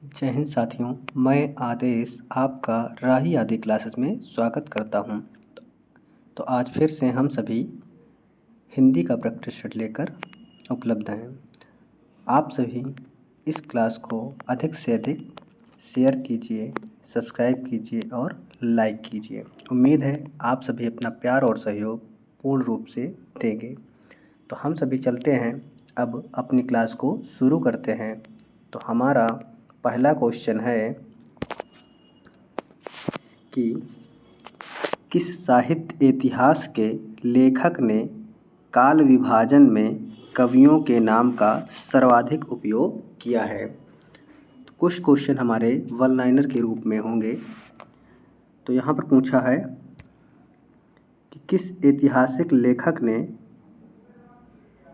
जय हिंद साथियों, मैं आदेश आपका राही आदि क्लासेस में स्वागत करता हूं। तो आज फिर से हम सभी हिंदी का प्रैक्टिस सेट लेकर उपलब्ध हैं। आप सभी इस क्लास को अधिक से अधिक शेयर कीजिए, सब्सक्राइब कीजिए और लाइक कीजिए। उम्मीद है आप सभी अपना प्यार और सहयोग पूर्ण रूप से देंगे। तो हम सभी चलते हैं, अब अपनी क्लास को शुरू करते हैं। तो हमारा पहला क्वेश्चन है कि किस साहित्य इतिहास के लेखक ने काल विभाजन में कवियों के नाम का सर्वाधिक उपयोग किया है। तो कुछ क्वेश्चन हमारे वन लाइनर के रूप में होंगे। तो यहाँ पर पूछा है कि किस ऐतिहासिक लेखक ने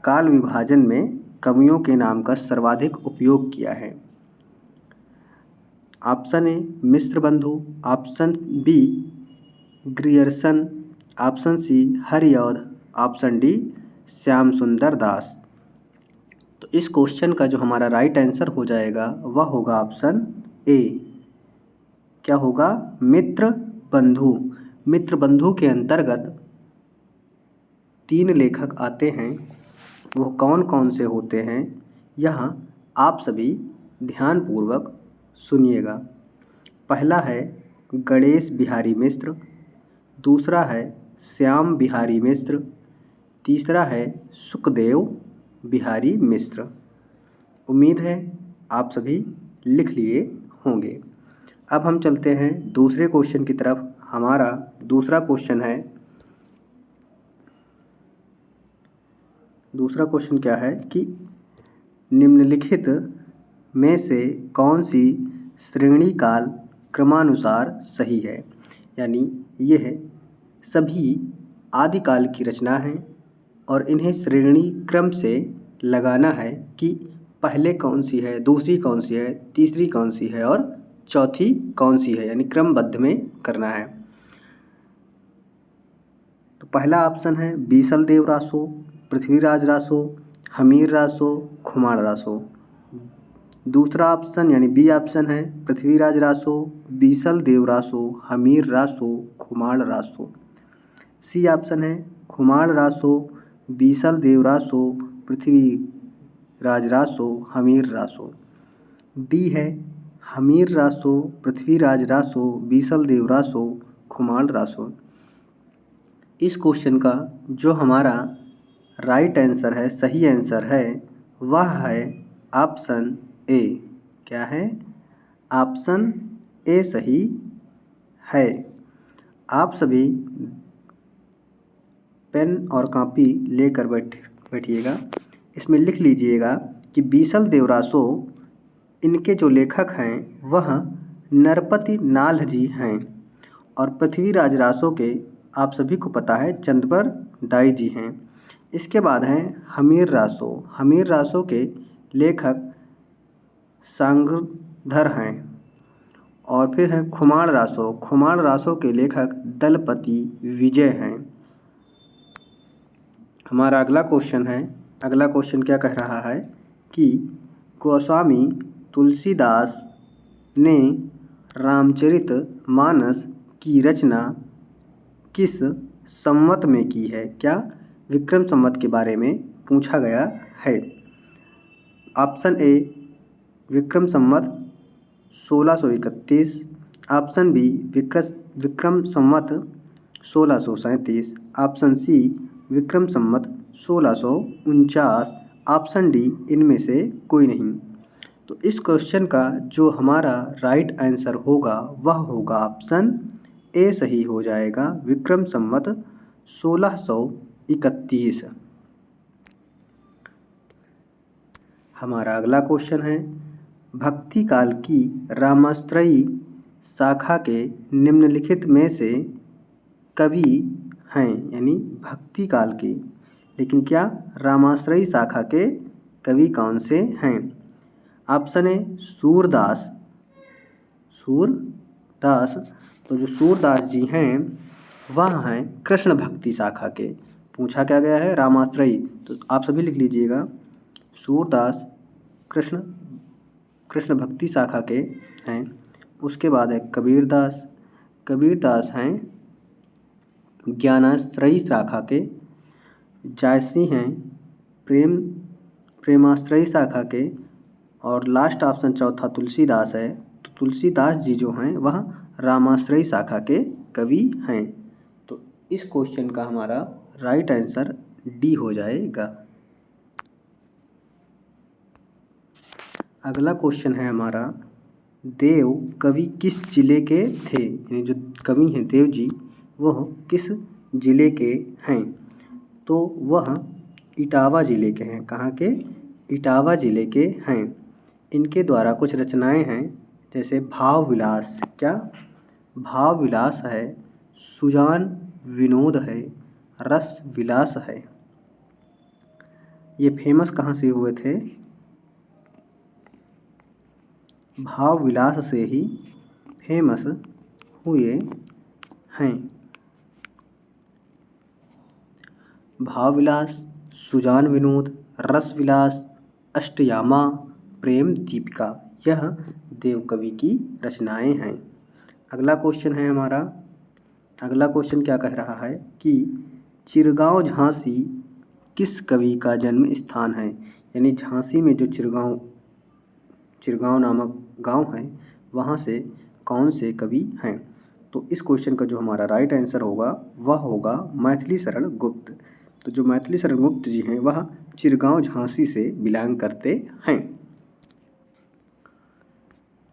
काल विभाजन में कवियों के नाम का सर्वाधिक उपयोग किया है। Option A Mishra Bandhu, option B Grierson, option C Hariaudh, option D Shyam Sundar Das. तो इस क्वेश्चन का जो हमारा राइट आंसर हो जाएगा वह होगा ऑप्शन ए। क्या होगा? मित्र बंधु। मित्र बंधु के अंतर्गत 3 लेखक आते हैं। वो कौन कौन से होते हैं, यहाँ आप सभी ध्यानपूर्वक सुनिएगा। पहला है गणेश बिहारी मिश्र, दूसरा है श्याम बिहारी मिश्र, तीसरा है सुखदेव बिहारी मिश्र। उम्मीद है आप सभी लिख लिए होंगे। अब हम चलते हैं दूसरे क्वेश्चन की तरफ। हमारा दूसरा क्वेश्चन क्या है कि निम्नलिखित में से कौन सी श्रेणी काल क्रमानुसार सही है। यानी यह सभी आदिकाल की रचना है और इन्हें श्रेणी क्रम से लगाना है कि पहले कौन सी है, दूसरी कौन सी है, तीसरी कौन सी है और चौथी कौन सी है, यानी क्रमबद्ध में करना है। तो पहला ऑप्शन है बीसल देव रासो, पृथ्वीराज रासो, हमीर रासो, खुमार रासो। दूसरा ऑप्शन यानी बी ऑप्शन है पृथ्वीराज रासो, बीसल देव रासो, हमीर रासो, खुमार रासो। सी ऑप्शन है खुमार रासो, बीसल देव रासो, पृथ्वीराज रासो, हमीर रासो। डी है हमीर रासो, पृथ्वीराज रासो, बीसल देव रासो, खुमार रासो। इस क्वेश्चन का जो हमारा राइट आंसर है, सही आंसर है, वह है ऑप्शन ए। क्या है? ऑप्शन ए सही है। आप सभी पेन और कॉपी लेकर बैठिएगा। इसमें लिख लीजिएगा कि बीसल देव रासो, इनके जो लेखक हैं वह नरपति नाल्ह जी हैं और पृथ्वीराज रासो के आप सभी को पता है चंद्रपर दाई जी हैं। इसके बाद हैं हमीर रासो। हमीर रासो के लेखक सांगधर हैं। और फिर है खुमार रासो। खुमार रासो के लेखक दलपति विजय हैं। हमारा अगला क्वेश्चन क्या कह रहा है कि गोस्वामी तुलसीदास ने रामचरित मानस की रचना किस संवत में की है। क्या? विक्रम संवत के बारे में पूछा गया है। Option A Vikram Samvat 1631, option B Vikram Samvat 1637, option C Vikram Samvat 1649, option D इनमें से कोई नहीं। तो इस क्वेश्चन का जो हमारा राइट आंसर होगा वह होगा ऑप्शन ए सही हो जाएगा, विक्रम संवत 1631। हमारा अगला क्वेश्चन है भक्ति काल की रामाश्रयी शाखा के निम्नलिखित में से कवि हैं। यानी भक्ति काल की, लेकिन क्या रामाश्रयी शाखा के कवि कौन से हैं? Option A Surdas. तो जो सूरदास जी हैं वह हैं कृष्ण भक्ति शाखा के। पूछा क्या गया है? रामाश्रयी। तो आप सभी लिख लीजिएगा सूरदास कृष्ण कृष्ण भक्ति शाखा के हैं। उसके बाद है कबीरदास, कबीरदास हैं ज्ञानाश्रयी शाखा के। जायसी हैं प्रेमाश्रयी शाखा के। और लास्ट ऑप्शन चौथा तुलसीदास है। तो तुलसीदास जी जो हैं वह रामाश्रयी शाखा के कवि हैं। तो इस क्वेश्चन का हमारा राइट आंसर डी हो जाएगा। अगला क्वेश्चन है हमारा, देव कवि किस जिले के थे? यानी जो कवि हैं देव जी वह किस जिले के हैं? तो वह इटावा जिले के हैं। कहाँ के? इटावा जिले के हैं। इनके द्वारा कुछ रचनाएं हैं, जैसे भाव विलास। क्या? भाव विलास है, सुजान विनोद है, रस विलास है। ये फेमस कहाँ से हुए थे? भाव विलास से ही फेमस हुए हैं। भाव विलास, सुजान विनोद, रस विलास, अष्टयामा, प्रेम दीपिका, यह देव कवि की रचनाएं हैं। अगला क्वेश्चन है हमारा, अगला क्वेश्चन क्या कह रहा है कि चिरगांव झांसी किस कवि का जन्म स्थान है? यानी झांसी में जो चिरगांव नामक गांव है वहाँ से कौन से कवि हैं? तो इस क्वेश्चन का जो हमारा राइट आंसर होगा वह होगा मैथिली शरण गुप्त। तो जो मैथिली शरण गुप्त जी हैं वह चिरगांव झांसी से बिलोंग करते हैं।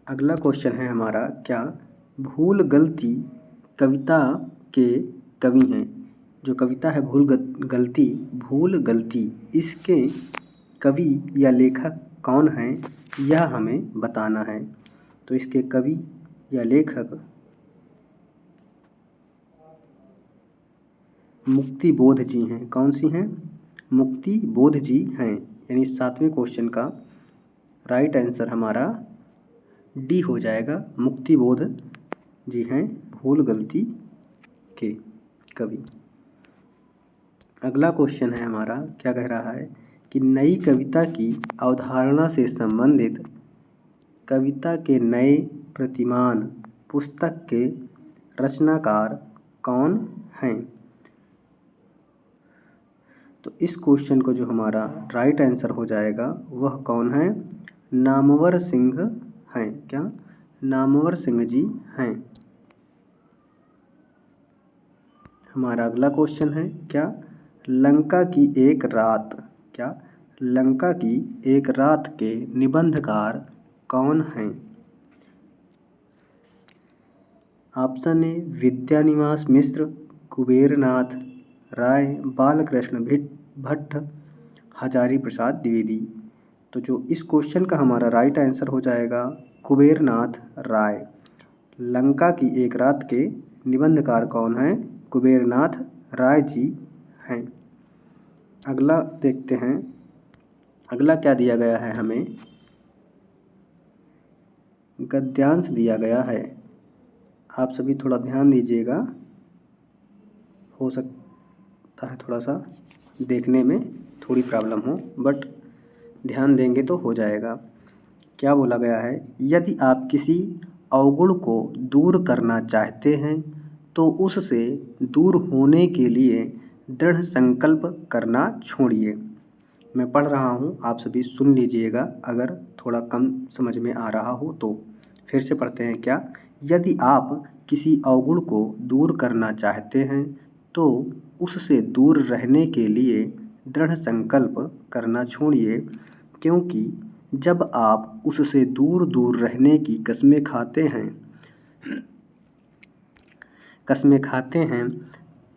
अगला क्वेश्चन है हमारा, क्या भूल गलती कविता के कवि हैं? जो कविता है भूल गलती इसके कवि या लेखक कौन हैं यह हमें बताना है। तो इसके कवि या लेखक मुक्ति बोध जी हैं। कौन सी हैं? मुक्ति बोध जी हैं। यानी 7वें क्वेश्चन का राइट आंसर हमारा डी हो जाएगा, मुक्ति बोध जी हैं भूल गलती के कवि। अगला क्वेश्चन है हमारा, क्या कह रहा है कि नई कविता की अवधारणा से संबंधित कविता के नए प्रतिमान पुस्तक के रचनाकार कौन हैं? तो इस क्वेश्चन को जो हमारा राइट आंसर हो जाएगा वह कौन है? नामवर सिंह हैं। क्या? नामवर सिंह जी हैं। हमारा अगला क्वेश्चन है, क्या लंका की एक रात, क्या लंका की एक रात के निबंधकार कौन हैं? ऑप्शन ए विद्यानिवास मिश्र, कुबेरनाथ राय, बालकृष्ण भट्ट, हजारी प्रसाद द्विवेदी। तो जो इस क्वेश्चन का हमारा राइट आंसर हो जाएगा कुबेरनाथ राय। लंका की एक रात के निबंधकार कौन हैं? कुबेरनाथ राय जी हैं। अगला देखते हैं, अगला क्या दिया गया है हमें? गद्यांश दिया गया है। आप सभी थोड़ा ध्यान दीजिएगा, हो सकता है थोड़ा सा देखने में थोड़ी प्रॉब्लम हो, बट ध्यान देंगे तो हो जाएगा। क्या बोला गया है? यदि आप किसी अवगुण को दूर करना चाहते हैं तो उससे दूर होने के लिए दृढ़ संकल्प करना छोड़िए। मैं पढ़ रहा हूँ, आप सभी सुन लीजिएगा, अगर थोड़ा कम समझ में आ रहा हो तो। फिर से पढ़ते हैं, क्या यदि आप किसी अवगुण को दूर करना चाहते हैं तो उससे दूर रहने के लिए दृढ़ संकल्प करना छोड़िए, क्योंकि जब आप उससे दूर दूर रहने की कसमें खाते हैं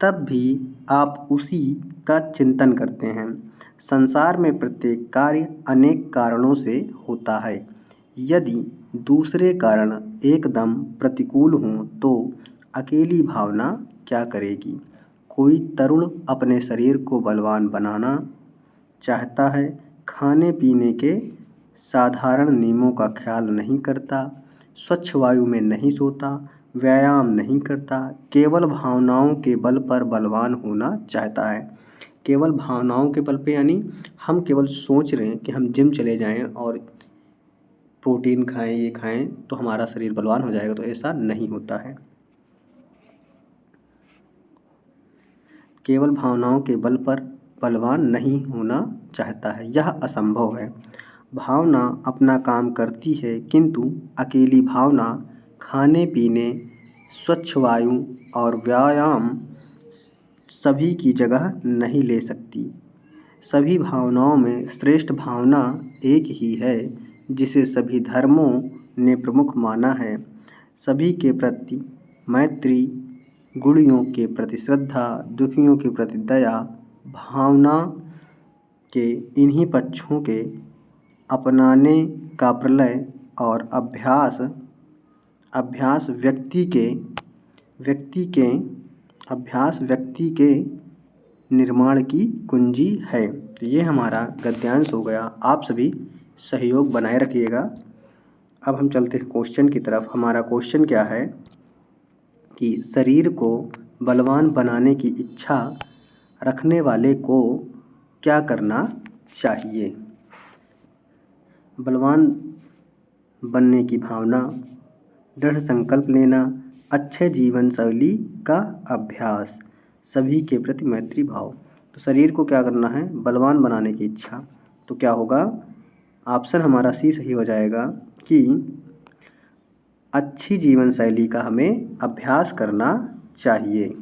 तब भी आप उसी का चिंतन करते हैं। संसार में प्रत्येक कार्य अनेक कारणों से होता है। यदि दूसरे कारण एकदम प्रतिकूल हों तो अकेली भावना क्या करेगी? कोई तरुण अपने शरीर को बलवान बनाना चाहता है, खाने पीने के साधारण नियमों का ख्याल नहीं करता, स्वच्छ वायु में नहीं सोता, व्यायाम नहीं करता, केवल भावनाओं के बल पर बलवान होना चाहता है। केवल भावनाओं के बल पे, यानी हम केवल सोच रहे हैं कि हम जिम चले जाएं और प्रोटीन खाएं, ये खाएं तो हमारा शरीर बलवान हो जाएगा, तो ऐसा नहीं होता है। केवल भावनाओं के बल पर बलवान नहीं होना चाहता है, यह असंभव है। भावना अपना काम करती है, किंतु अकेली भावना खाने पीने, स्वच्छ वायु और व्यायाम सभी की जगह नहीं ले सकती। सभी भावनाओं में श्रेष्ठ भावना एक ही है, जिसे सभी धर्मों ने प्रमुख माना है। सभी के प्रति मैत्री, गुणियों के प्रति श्रद्धा, दुखियों के प्रति दया, भावना के इन्हीं पक्षों के अपनाने का प्रलय और अभ्यास अभ्यास व्यक्ति के निर्माण की कुंजी है। तो ये हमारा गद्यांश हो गया। आप सभी सहयोग बनाए रखिएगा। अब हम चलते हैं क्वेश्चन की तरफ। हमारा क्वेश्चन क्या है कि शरीर को बलवान बनाने की इच्छा रखने वाले को क्या करना चाहिए? बलवान बनने की भावना, दृढ़ संकल्प लेना, अच्छे जीवन शैली का अभ्यास, सभी के प्रति मैत्री भाव। तो शरीर को क्या करना है? बलवान बनाने की इच्छा। तो क्या होगा? ऑप्शन हमारा सी सही हो जाएगा कि अच्छी जीवन शैली का हमें अभ्यास करना चाहिए।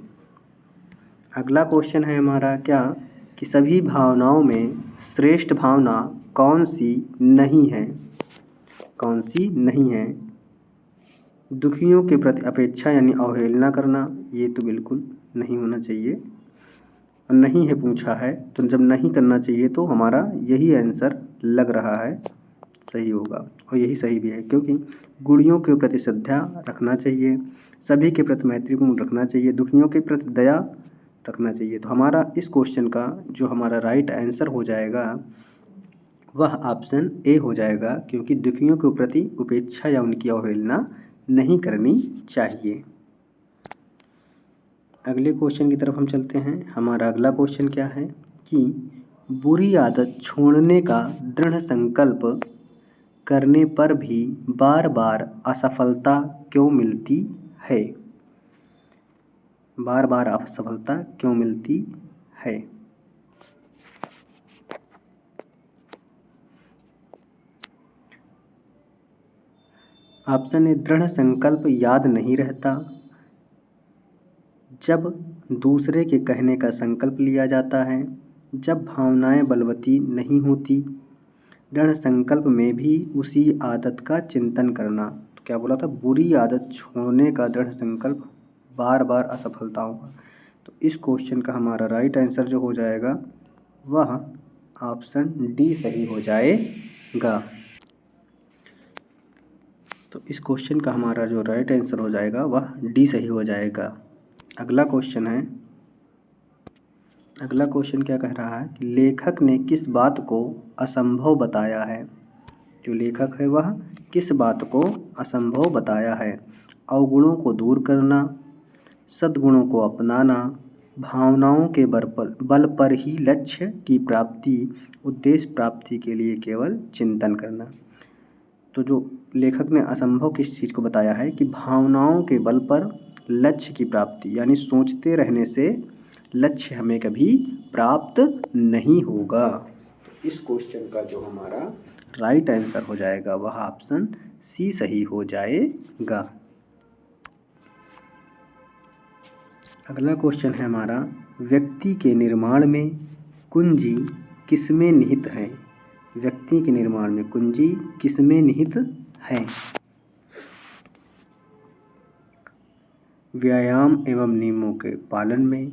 अगला क्वेश्चन है हमारा क्या कि सभी भावनाओं में श्रेष्ठ भावना कौन सी नहीं है? कौन सी नहीं है? दुखियों के प्रति अपेक्षा यानी अवहेलना करना, ये तो बिल्कुल नहीं होना चाहिए। और नहीं है पूछा है, तो जब नहीं करना चाहिए तो हमारा यही आंसर लग रहा है सही होगा, और यही सही भी है, क्योंकि गुणियों के प्रति श्रद्धा रखना चाहिए, सभी के प्रति मैत्रीपूर्ण रखना चाहिए, दुखियों के प्रति दया रखना चाहिए। तो हमारा इस क्वेश्चन का जो हमारा राइट आंसर हो जाएगा वह ऑप्शन ए हो जाएगा, क्योंकि दुखियों के प्रति उपेक्षा या उनकी अवहेलना नहीं करनी चाहिए। अगले क्वेश्चन की तरफ हम चलते हैं। हमारा अगला क्वेश्चन क्या है कि बुरी आदत छोड़ने का दृढ़ संकल्प करने पर भी बार बार असफलता क्यों मिलती है? बार बार असफलता क्यों मिलती है? ऑप्शन ए, दृढ़ संकल्प याद नहीं रहता, जब दूसरे के कहने का संकल्प लिया जाता है, जब भावनाएं बलवती नहीं होती, दृढ़ संकल्प में भी उसी आदत का चिंतन करना। तो क्या बोला था? बुरी आदत छोड़ने का दृढ़ संकल्प, बार बार असफलताओं का। तो इस क्वेश्चन का हमारा राइट आंसर जो हो जाएगा वह ऑप्शन डी सही हो जाएगा। तो इस क्वेश्चन का हमारा जो राइट आंसर हो जाएगा वह डी सही हो जाएगा। अगला क्वेश्चन है, अगला क्वेश्चन क्या कह रहा है कि लेखक ने किस बात को असंभव बताया है? जो लेखक है वह किस बात को असंभव बताया है? अवगुणों को दूर करना, सद्गुणों को अपनाना, भावनाओं के बल पर ही लक्ष्य की प्राप्ति, उद्देश्य प्राप्ति के लिए केवल चिंतन करना। तो जो लेखक ने असंभव किस चीज़ को बताया है कि भावनाओं के बल पर लक्ष्य की प्राप्ति, यानी सोचते रहने से लक्ष्य हमें कभी प्राप्त नहीं होगा। तो इस क्वेश्चन का जो हमारा राइट आंसर हो जाएगा वह ऑप्शन सी सही हो जाएगा। अगला क्वेश्चन है हमारा, व्यक्ति के निर्माण में कुंजी किसमें निहित है? व्यक्ति के निर्माण में कुंजी किसमें निहित है? व्यायाम एवं नियमों के पालन में,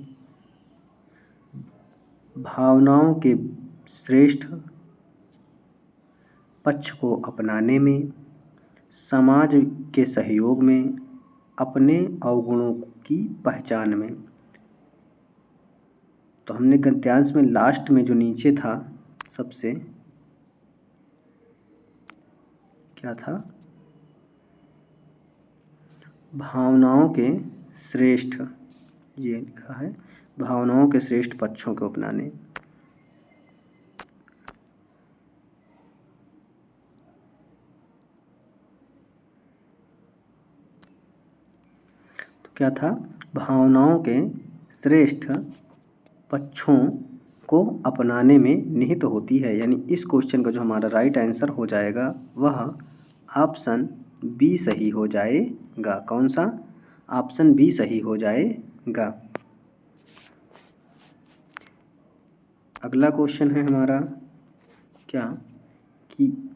भावनाओं के श्रेष्ठ पक्ष को अपनाने में, समाज के सहयोग में, अपने अवगुणों की पहचान में। तो हमने गद्यांश में लास्ट में जो नीचे था सबसे क्या था? भावनाओं के श्रेष्ठ, ये लिखा है भावनाओं के श्रेष्ठ पक्षों को अपनाने। क्या था, भावनाओं के श्रेष्ठ पक्षों को अपनाने में निहित होती है। यानी इस क्वेश्चन का जो हमारा राइट आंसर हो जाएगा वह ऑप्शन बी सही हो जाएगा। कौन सा? ऑप्शन बी सही हो जाएगा। अगला क्वेश्चन है हमारा क्या कि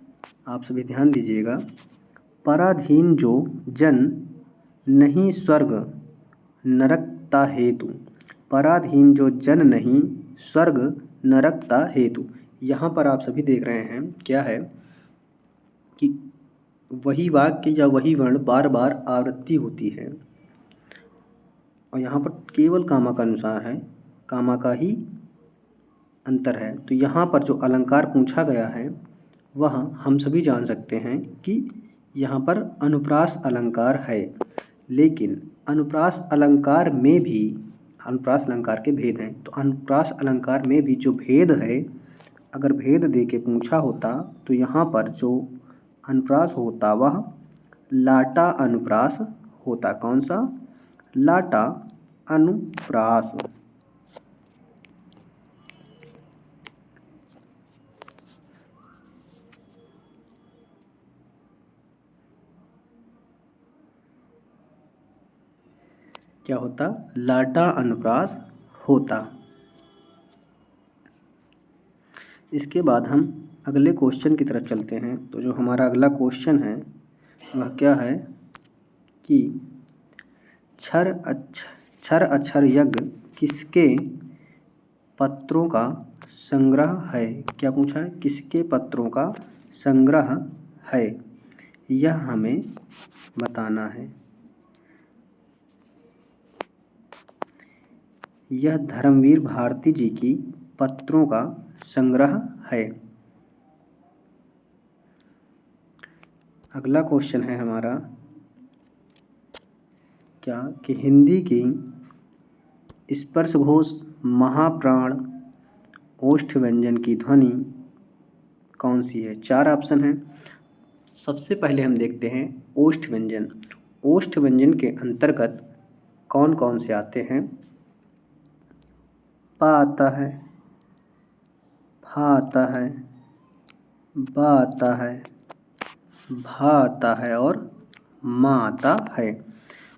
आप सभी ध्यान दीजिएगा, पराधीन जो जन नहीं स्वर्ग नरकता हेतु, पराधीन जो जन नहीं स्वर्ग नरकता हेतु। यहाँ पर आप सभी देख रहे हैं क्या है कि वही वाक्य या वही वर्ण बार बार आवृत्ति होती है और यहाँ पर केवल कामा का अनुसार है, कामा का ही अंतर है। तो यहाँ पर जो अलंकार पूछा गया है वह हम सभी जान सकते हैं कि यहाँ पर अनुप्रास अलंकार है। लेकिन अनुप्रास अलंकार में भी अनुप्रास अलंकार के भेद हैं। तो अनुप्रास अलंकार में भी जो भेद है, अगर भेद दे के पूछा होता तो यहाँ पर जो अनुप्रास होता वह लाटा अनुप्रास होता। कौन सा? लाटा अनुप्रास। क्या होता? लाटा अनुप्रास होता। इसके बाद हम अगले क्वेश्चन की तरफ चलते हैं। तो जो हमारा अगला क्वेश्चन है वह क्या है कि क्षर अक्षर यज्ञ किसके पत्रों का संग्रह है? क्या पूछा है? किसके पत्रों का संग्रह है, यह हमें बताना है। यह धर्मवीर भारती जी की पत्रों का संग्रह है। अगला क्वेश्चन है हमारा क्या कि हिंदी की स्पर्श घोष, महाप्राण, ओष्ठ व्यंजन की ध्वनि कौन सी है? 4 ऑप्शन हैं। सबसे पहले हम देखते हैं ओष्ठ व्यंजन। ओष्ठ व्यंजन के अंतर्गत कौन कौन से आते हैं? पा आता है, फा आता है, बा आता है, भा आता है और मा आता है।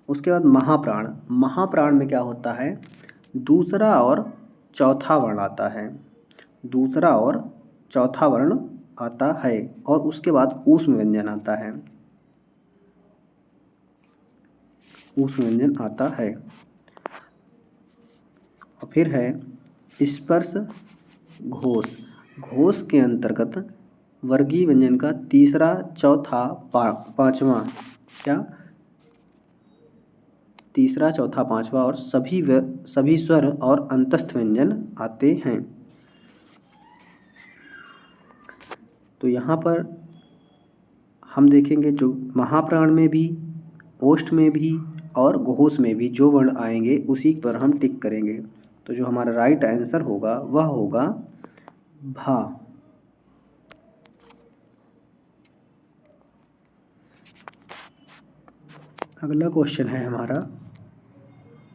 उसके बाद महाप्राण। महाप्राण में क्या होता है? दूसरा और चौथा वर्ण आता है, दूसरा और चौथा वर्ण आता है। और उसके बाद ऊष्म व्यंजन आता है, ऊष्म व्यंजन आता है। और फिर है स्पर्श घोष। घोष के अंतर्गत वर्गीय व्यंजन का तीसरा, चौथा, पांचवा, क्या? तीसरा, चौथा, पांचवा और सभी स्वर और अंतस्थ व्यंजन आते हैं। तो यहाँ पर हम देखेंगे जो महाप्राण में भी, ओष्ठ में भी और घोष में भी जो वर्ण आएंगे उसी पर हम टिक करेंगे। तो जो हमारा राइट आंसर होगा वह होगा भा। अगला क्वेश्चन है हमारा